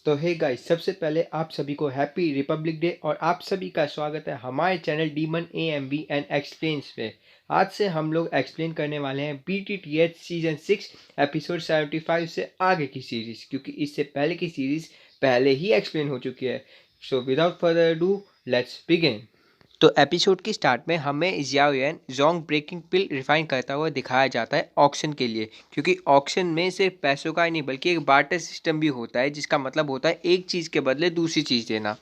तो hey guys, सबसे पहले आप सभी को हैप्पी रिपब्लिक डे और आप सभी का स्वागत है हमारे channel demon AMV and explains पे। आज से हम लोग एक्सप्लेन करने वाले हैं BTTH सीजन 6 एपिसोड 75 से आगे की सीरीज, क्योंकि इससे पहले की सीरीज पहले ही एक्सप्लेन हो चुकी है। So without further do let's begin. तो एपिसोड की स्टार्ट में हमें जियाओ जोंग ब्रेकिंग पिल रिफाइन करता हुआ दिखाया जाता है ऑक्शन के लिए, क्योंकि ऑक्शन में सिर्फ पैसों का ही नहीं बल्कि एक बार्टर सिस्टम भी होता है, जिसका मतलब होता है एक चीज़ के बदले दूसरी चीज़ देना।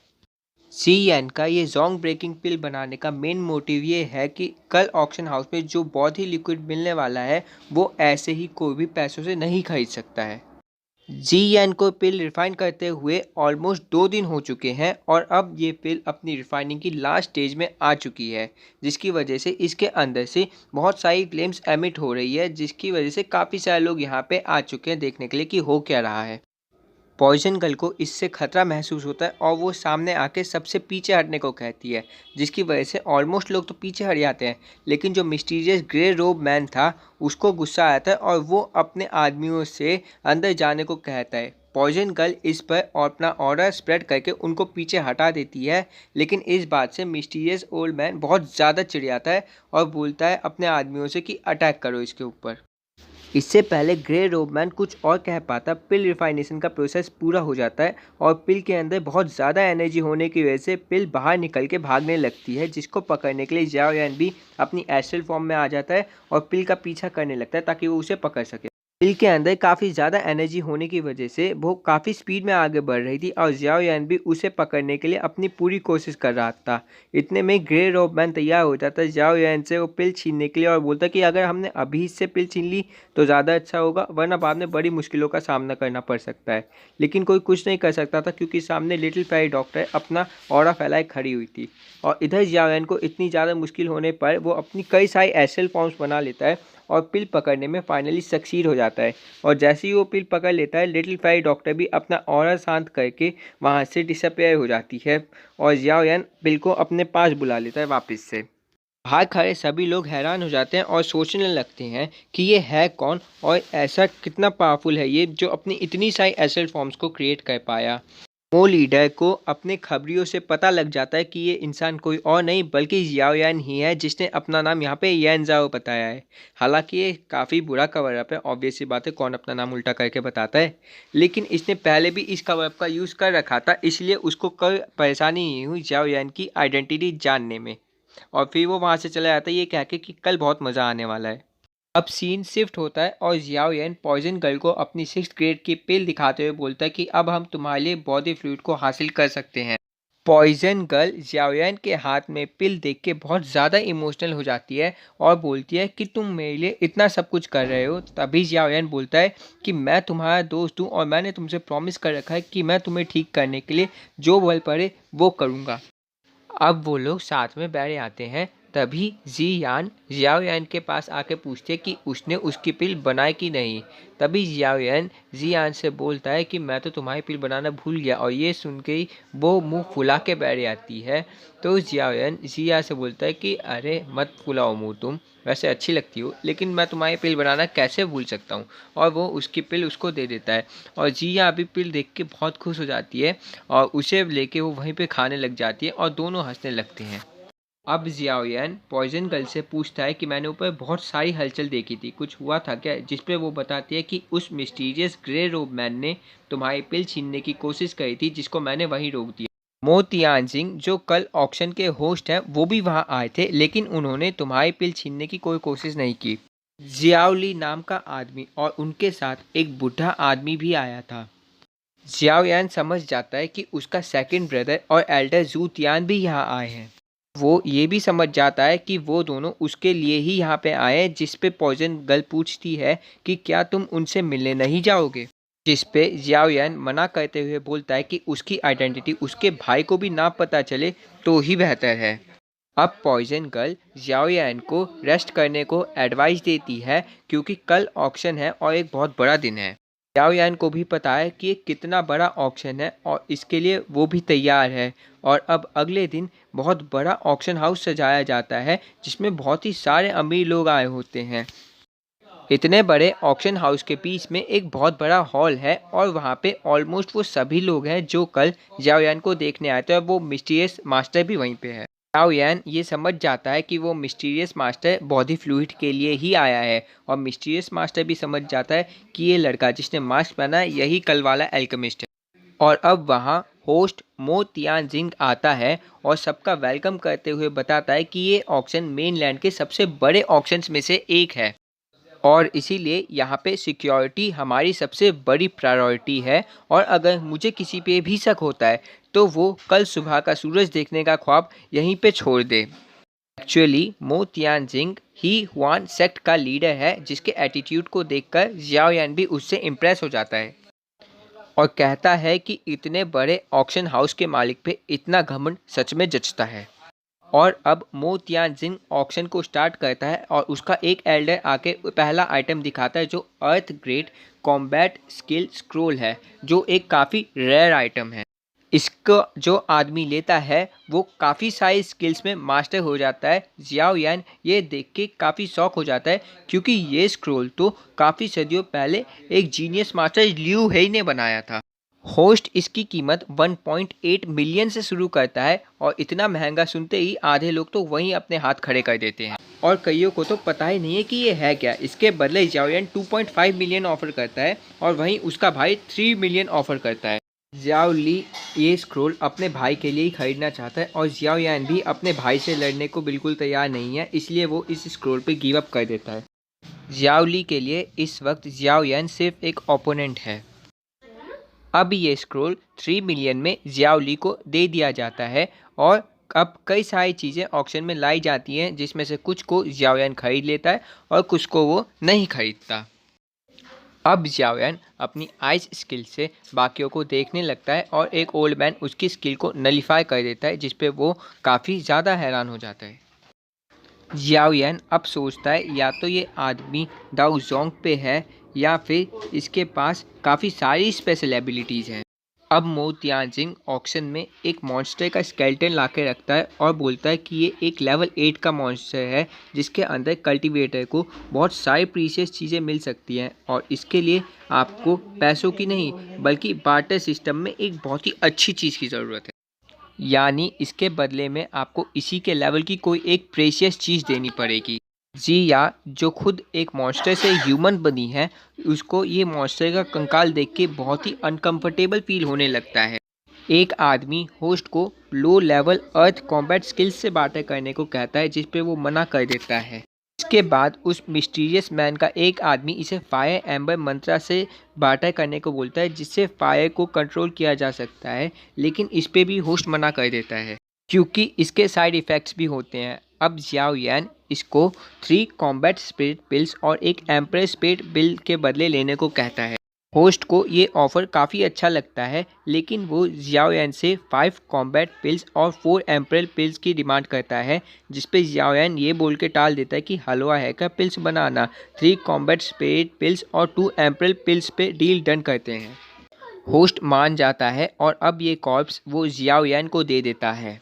सीएन का ये जोंग ब्रेकिंग पिल बनाने का मेन मोटिव ये है कि कल ऑक्शन हाउस में जो बॉडी लिक्विड मिलने वाला है वो ऐसे ही कोई भी पैसों से नहीं खरीद सकता है। जीएन को पिल रिफाइन करते हुए ऑलमोस्ट 2 दिन हो चुके हैं और अब ये पिल अपनी रिफाइनिंग की लास्ट स्टेज में आ चुकी है, जिसकी वजह से इसके अंदर से बहुत सारी फ्लेम्स एमिट हो रही है, जिसकी वजह से काफ़ी सारे लोग यहाँ पे आ चुके हैं देखने के लिए कि हो क्या रहा है। पॉइजन गर्ल को इससे खतरा महसूस होता है और वो सामने आके सबसे पीछे हटने को कहती है, जिसकी वजह से ऑलमोस्ट लोग तो पीछे हट जाते हैं, लेकिन जो मिस्टीरियस ग्रे रोब मैन था उसको गुस्सा आता है और वो अपने आदमियों से अंदर जाने को कहता है। पॉइजन गर्ल इस पर और अपना ऑर्डर स्प्रेड करके उनको पीछे हटा देती है, लेकिन इस बात से मिस्टीरियस ओल्ड मैन बहुत ज़्यादा चिढ़ जाता है और बोलता है अपने आदमियों से कि अटैक करो इसके ऊपर। इससे पहले ग्रे रोबमैन कुछ और कह पाता, पिल रिफाइनेशन का प्रोसेस पूरा हो जाता है और पिल के अंदर बहुत ज़्यादा एनर्जी होने की वजह से पिल बाहर निकल के भागने लगती है, जिसको पकड़ने के लिए जियाओ यान भी अपनी एस्ट्रल फॉर्म में आ जाता है और पिल का पीछा करने लगता है ताकि वो उसे पकड़ सके। पिल के अंदर काफ़ी ज़्यादा एनर्जी होने की वजह से वो काफ़ी स्पीड में आगे बढ़ रही थी और जियाओ यान भी उसे पकड़ने के लिए अपनी पूरी कोशिश कर रहा था। इतने में ग्रे रोबमैन तैयार हो जाता है जियाओ यान से वो पिल छीनने के लिए और बोलता कि अगर हमने अभी इससे पिल छीन ली तो ज़्यादा अच्छा होगा, वरना बाद में बड़ी मुश्किलों का सामना करना पड़ सकता है। लेकिन कोई कुछ नहीं कर सकता था, क्योंकि सामने लिटिल फेरी डॉक्टर अपना ऑरा फैलाए खड़ी हुई थी और इधर जियाओ यान को इतनी ज़्यादा मुश्किल होने पर वो अपनी कई सारी एस्ट्रल फॉर्म्स बना लेता है और पिल पकड़ने में फाइनली सक्सीड हो जाता है। और जैसे ही वो पिल पकड़ लेता है, लिटिल फेरी डॉक्टर भी अपना ऑरा शांत करके वहाँ से डिसअपेयर हो जाती है और जियाओ यान पिल को अपने पास बुला लेता है वापस से। बाहर खड़े सभी लोग हैरान हो जाते हैं और सोचने लगते हैं कि ये है कौन और ऐसा कितना पावरफुल है ये, जो अपनी इतनी सारी एस्ट्रल फॉर्म्स को क्रिएट कर पाया। मो लीडर को अपने खबरियों से पता लग जाता है कि ये इंसान कोई और नहीं बल्कि जियाओ यान ही है, जिसने अपना नाम यहाँ पे येनजाओ बताया है। हालांकि ये काफ़ी बुरा कवर अप है, ऑब्वियस सी बात है, कौन अपना नाम उल्टा करके बताता है, लेकिन इसने पहले भी इस कवर अप का यूज़ कर रखा था, इसलिए उसको कोई परेशानी नहीं हुई जियाओ यान की आइडेंटिटी जानने में। और फिर वो वहाँ से चला जाता है ये कह के कि कल बहुत मज़ा आने वाला है। अब सीन शिफ्ट होता है और जियाओ यान पॉइजन गर्ल को अपनी 6th ग्रेड की पिल दिखाते हुए बोलता है कि अब हम तुम्हारे लिए बॉडी फ्लूइड को हासिल कर सकते हैं। पॉइजन गर्ल जियाओ यान के हाथ में पिल देख के बहुत ज़्यादा इमोशनल हो जाती है और बोलती है कि तुम मेरे लिए इतना सब कुछ कर रहे हो। तभी जियाओ यान बोलता है कि मैं तुम्हारा दोस्त हूँ और मैंने तुमसे प्रॉमिस कर रखा है कि मैं तुम्हें ठीक करने के लिए जो बल पड़े वो करूँगा। अब वो लोग साथ में बैठ आते हैं। तभी जी यान जियाओ यान के पास आके पूछते कि उसने उसकी पिल बनाई कि नहीं। तभी जियाओ यान जी यान से बोलता है कि मैं तो तुम्हारी पिल बनाना भूल गया, और ये सुन के ही वो मुंह फुला के बैठ जाती है। तो जियाओ यान जी यान से बोलता है कि अरे मत फुलाओ मुंह, तुम वैसे अच्छी लगती हो, लेकिन मैं तुम्हारी पिल बनाना कैसे भूल सकता हूँ। और वो उसकी पिल उसको दे देता है और जी यान अभी पिल देख के बहुत खुश हो जाती है और उसे लेके वो वहीं पे खाने लग जाती है और दोनों हंसने लगते हैं। अब जियाओ यान पॉइजन गर्ल से पूछता है कि मैंने ऊपर बहुत सारी हलचल देखी थी, कुछ हुआ था क्या, जिस पे वो बताती है कि उस मिस्टीरियस ग्रे रोब मैन ने तुम्हारी पिल छीनने की कोशिश करी थी, जिसको मैंने वहीं रोक दिया। मो तियानजिंग जो कल ऑक्शन के होस्ट हैं वो भी वहां आए थे, लेकिन उन्होंने तुम्हारी पिल छीनने की कोई कोशिश नहीं की। जियाओली नाम का आदमी और उनके साथ एक बुढ़ा आदमी भी आया था। जियाओ यान समझ जाता है कि उसका सेकंड ब्रदर और एल्डर जू तियान भी यहाँ आए हैं। वो ये भी समझ जाता है कि वो दोनों उसके लिए ही यहाँ पे आए हैं, जिस पे पॉइजन गर्ल पूछती है कि क्या तुम उनसे मिलने नहीं जाओगे, जिस पे जियाओ यान मना करते हुए बोलता है कि उसकी आइडेंटिटी उसके भाई को भी ना पता चले तो ही बेहतर है। अब पॉइजन गर्ल जियाओ यान को रेस्ट करने को एडवाइस देती है, क्योंकि कल ऑक्शन है और एक बहुत बड़ा दिन है। जियाओ यान को भी पता है कि ये कितना बड़ा ऑक्शन है और इसके लिए वो भी तैयार है। और अब अगले दिन बहुत बड़ा ऑक्शन हाउस सजाया जाता है, जिसमें बहुत ही सारे अमीर लोग आए होते हैं। इतने बड़े ऑक्शन हाउस के बीच में एक बहुत बड़ा हॉल है और वहाँ पे ऑलमोस्ट वो सभी लोग हैं जो कल जियाओ यान को देखने आए थे और वो मिस्टीरियस मास्टर भी वहीं पे है। जियाओ यान ये समझ जाता है कि वो मिस्टीरियस मास्टर बॉडी फ्लूइड के लिए ही आया है और मिस्टीरियस मास्टर भी समझ जाता है कि ये लड़का जिसने मास्क पहना है यही कल वाला एल्केमिस्ट है। और अब वहाँ होस्ट मो तियानजिंग आता है और सबका वेलकम करते हुए बताता है कि ये ऑक्शन मेनलैंड के सबसे बड़े ऑक्शंस में से एक है और इसीलिए यहाँ पे सिक्योरिटी हमारी सबसे बड़ी प्रायोरिटी है और अगर मुझे किसी पे भी शक होता है तो वो कल सुबह का सूरज देखने का ख्वाब यहीं पे छोड़ दे। एक्चुअली मो तियानजिंग ही हुआन सेक्ट का लीडर है जिसके एटीट्यूड को देखकर जियाओ यान भी उससे इम्प्रेस हो जाता है और कहता है कि इतने बड़े ऑक्शन हाउस के मालिक पे इतना घमंड सच में जचता है। और अब मो तियानजिंग ऑक्शन को स्टार्ट करता है और उसका एक एल्डर आके पहला आइटम दिखाता है जो अर्थ ग्रेट कॉम्बैट स्किल स्क्रोल है जो एक काफ़ी रेयर आइटम है। इसको जो आदमी लेता है वो काफ़ी सारी स्किल्स में मास्टर हो जाता है। जियाओ यान ये देख के काफ़ी शौक हो जाता है क्योंकि ये स्क्रोल तो काफ़ी सदियों पहले एक जीनियस मास्टर लियू हेई ने बनाया था। होस्ट इसकी कीमत 1.8 मिलियन से शुरू करता है और इतना महंगा सुनते ही आधे लोग तो वहीं अपने हाथ खड़े कर देते हैं और कईयों को तो पता ही नहीं है कि ये है क्या। इसके बदले जियाओ यान 2.5 मिलियन ऑफर करता है और वहीं उसका भाई 3 मिलियन ऑफर करता है। जियाओ ली ये स्क्रोल अपने भाई के लिए ही खरीदना चाहता है और जियाओ यान भी अपने भाई से लड़ने को बिल्कुल तैयार नहीं है, इसलिए वो इस स्क्रोल पे गिव अप कर देता है। जियाओ ली के लिए इस वक्त जियाओ यान सिर्फ एक ओपोनेंट है। अब ये स्क्रोल 3 मिलियन में जियाओ ली को दे दिया जाता है और अब कई सारी चीज़ें ऑक्शन में लाई जाती हैं जिसमें से कुछ को जियाओ यान खरीद लेता है और कुछ को वो नहीं खरीदता। अब जियाओ यान अपनी आइस स्किल से बाकियों को देखने लगता है और एक ओल्ड मैन उसकी स्किल को नलीफाई कर देता है जिस पे वो काफ़ी ज़्यादा हैरान हो जाता है। जियाओ यान अब सोचता है या तो ये आदमी दाऊ जोंग पे है या फिर इसके पास काफ़ी सारी स्पेशल एबिलिटीज़ हैं। अब मो तियानजिंग ऑक्शन में एक मॉन्स्टर का स्केलेटन ला के रखता है और बोलता है कि ये एक लेवल 8 का मॉन्स्टर है जिसके अंदर कल्टीवेटर को बहुत सारी प्रीशियस चीज़ें मिल सकती हैं और इसके लिए आपको पैसों की नहीं बल्कि बार्टर सिस्टम में एक बहुत ही अच्छी चीज़ की ज़रूरत है। यानी इसके बदले में आपको इसी के लेवल की कोई एक प्रेशियस चीज़ देनी पड़ेगी। जिया जो खुद एक मॉन्स्टर से ह्यूमन बनी है उसको ये मॉन्स्टर का कंकाल देख के बहुत ही अनकंफर्टेबल फील होने लगता है। एक आदमी होस्ट को लो लेवल अर्थ कॉम्बैट स्किल्स से बातें करने को कहता है जिस पे वो मना कर देता है। इसके बाद उस मिस्टीरियस मैन का एक आदमी इसे फायर एम्बर मंत्रा से बातें करने को बोलता है जिससे फायर को कंट्रोल किया जा सकता है, लेकिन इस पे भी होस्ट मना कर देता है क्योंकि इसके साइड इफ़ेक्ट्स भी होते हैं। अब जियाओ यान इसको 3 कॉम्बैट स्पिरिट पिल्स और एक एम्प्रेस स्पिरिट पिल के बदले लेने को कहता है। होस्ट को ये ऑफ़र काफ़ी अच्छा लगता है लेकिन वो जियाओ यान से 5 कॉम्बैट पिल्स और 4 एम्परल पिल्स की डिमांड करता है जिस पे जियाओ यान ये बोल के टाल देता है कि हलवा है का पिल्स बनाना, 3 कॉम्बैट स्पिरिट पिल्स और 2 एम्परल पिल्स पे डील डन करते हैं। होस्ट मान जाता है और अब ये कॉर्प्स वो जियाओ यान को दे देता है।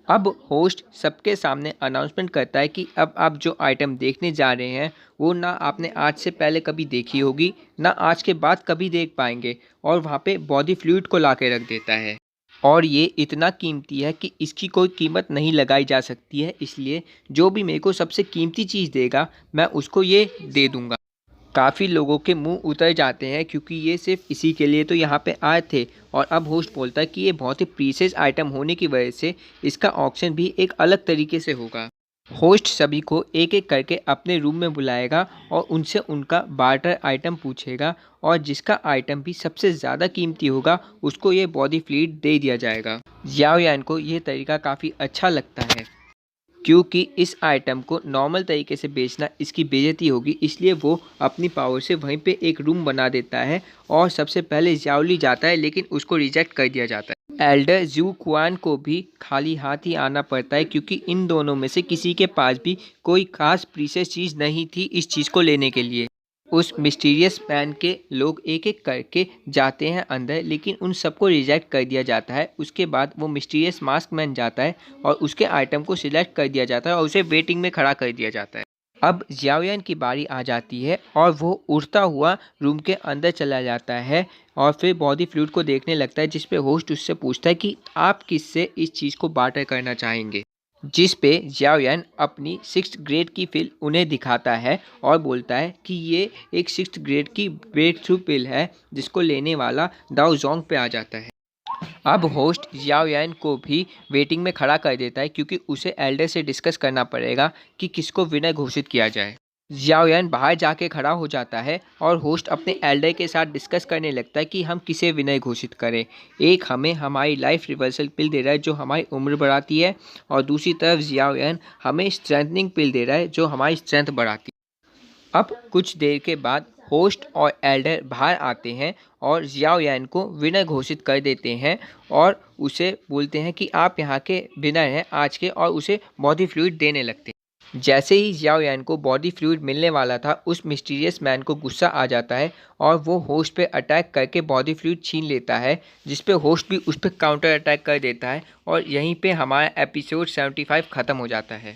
अब होस्ट सबके सामने अनाउंसमेंट करता है कि अब आप जो आइटम देखने जा रहे हैं वो ना आपने आज से पहले कभी देखी होगी ना आज के बाद कभी देख पाएंगे और वहाँ पे बॉडी फ्लूइड को ला के रख देता है और ये इतना कीमती है कि इसकी कोई कीमत नहीं लगाई जा सकती है, इसलिए जो भी मेरे को सबसे कीमती चीज़ देगा मैं उसको ये दे दूँगा। काफ़ी लोगों के मुंह उतर जाते हैं क्योंकि ये सिर्फ इसी के लिए तो यहाँ पे आए थे और अब होस्ट बोलता है कि ये बहुत ही प्रीशियस आइटम होने की वजह से इसका ऑक्शन भी एक अलग तरीके से होगा। होस्ट सभी को एक एक करके अपने रूम में बुलाएगा और उनसे उनका बार्टर आइटम पूछेगा और जिसका आइटम भी सबसे ज़्यादा कीमती होगा उसको ये बॉडी फ्लूइड दे दिया जाएगा। जियाओ यान को ये तरीका काफ़ी अच्छा लगता है क्योंकि इस आइटम को नॉर्मल तरीके से बेचना इसकी बेइज्जती होगी, इसलिए वो अपनी पावर से वहीं पे एक रूम बना देता है और सबसे पहले जियाओ ली जाता है लेकिन उसको रिजेक्ट कर दिया जाता है। एल्डर जू कुआन को भी खाली हाथ ही आना पड़ता है क्योंकि इन दोनों में से किसी के पास भी कोई खास प्रीशियस चीज़ नहीं थी इस चीज़ को लेने के लिए। उस मिस्टीरियस मैन के लोग एक एक करके जाते हैं अंदर लेकिन उन सबको रिजेक्ट कर दिया जाता है। उसके बाद वो मिस्टीरियस मास्क मैन जाता है और उसके आइटम को सिलेक्ट कर दिया जाता है और उसे वेटिंग में खड़ा कर दिया जाता है। अब जियाओयान की बारी आ जाती है और वो उड़ता हुआ रूम के अंदर चला जाता है और फिर बॉडी फ्लूइड को देखने लगता है, जिस पे होस्ट उससे पूछता है कि आप किससे इस चीज़ को बार्टर करना चाहेंगे। जिस पे जियाओयान अपनी 6th ग्रेड की पिल उन्हें दिखाता है और बोलता है कि ये एक 6th ग्रेड की ब्रेक थ्रू पिल है जिसको लेने वाला दाओ जोंग पे आ जाता है। अब होस्ट जियाओयान को भी वेटिंग में खड़ा कर देता है क्योंकि उसे एल्डर से डिस्कस करना पड़ेगा कि किसको विनर घोषित किया जाए। जियाओयान बाहर जाके खड़ा हो जाता है और होस्ट अपने एल्डर के साथ डिस्कस करने लगता है कि हम किसे विनर घोषित करें। एक हमें हमारी लाइफ रिवर्सल पिल दे रहा है जो हमारी उम्र बढ़ाती है और दूसरी तरफ जियाओयान हमें स्ट्रेंथनिंग पिल दे रहा है जो हमारी स्ट्रेंथ बढ़ाती है। अब कुछ देर के बाद होस्ट और एल्डर बाहर आते हैं और जियाओयान को विनर घोषित कर देते हैं और उसे बोलते हैं कि आप यहाँ के विनर हैं आज के, और उसे बॉडी फ्लूइड देने लगते हैं। जैसे ही जियाओयान को बॉडी फ्लूइड मिलने वाला था, उस मिस्टीरियस मैन को गुस्सा आ जाता है और वो होस्ट पे अटैक करके बॉडी फ्लूइड छीन लेता है, जिस पे होस्ट भी उस पर काउंटर अटैक कर देता है और यहीं पे हमारा एपिसोड 75 ख़त्म हो जाता है।